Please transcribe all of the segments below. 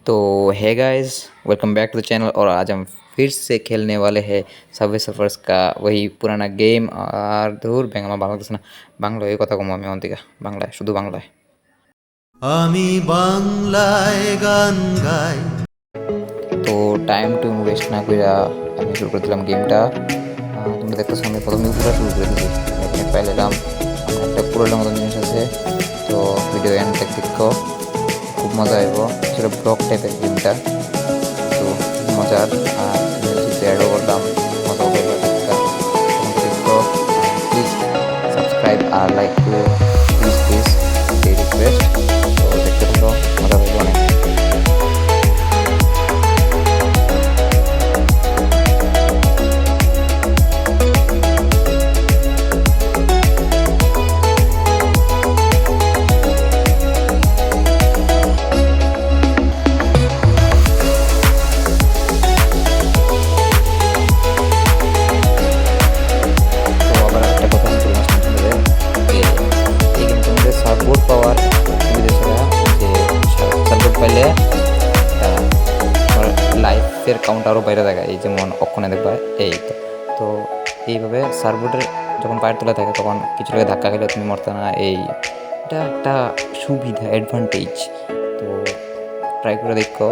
तो है guys, welcome back to the channel. और आज हम फिर से खेलने वाले हैं सबवे सर्फर्स का वही पुराना गेम। और धूर बेंगला बांग्लादेश ना बांग्ला ये कथा कम আমি অন্তিকা বাংলায় শুধু বাংলায় আমি বাংলায় গান গাই। তো টাইম টু ওয়েস্ট না কইরা আমি শুরু করে দিলাম গেমটা। তোমরা দেখতেছো আমি প্রথমে পুরো শুরু করে দিয়েছি। এখানে ফাইল এলাম, সামনে একটা পুরোটার মতন জিনিস আছে। তো ভিডিও এন্ড দেখো, খুব মজা আইব। সেটা ব্লগ টাইপের গেমটা, তো মজার। আর মিউজিক অ্যাডও করলাম, মজা করবো। দেখো প্লিজ সাবস্ক্রাইব আর লাইক করে প্লিজ প্লিজ এই রিকোয়েস্ট। তো দেখতে থাকো, মজা হবে অনেক। সাপোর্ট পাওয়ার সুবিধা ছাড়া যে সাপোর্ট পাইলে লাইফের কাউন্ট আরও বাইরে থাকে। এই যেমন অক্ষণে দেখবা এই তো এইভাবে সার্বোর্ডের যখন পায়ের তোলা থাকে তখন কিছু লোকে ধাক্কা খেলে তুমি মরতে না। এটা একটা সুবিধা, অ্যাডভান্টেজ। তো ট্রাই করে দেখো।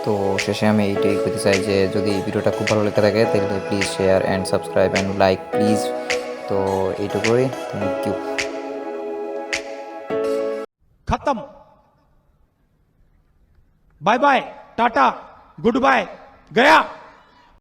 তো শেষে আমি এইটাই করতে চাই যে যদি ভিডিওটা খুব ভালো লেগে থাকে তাহলে please share and subscribe and like please. তো এইটুকুই, থ্যাংক ইউ। खत्म। Bye bye, tata, good bye, गया।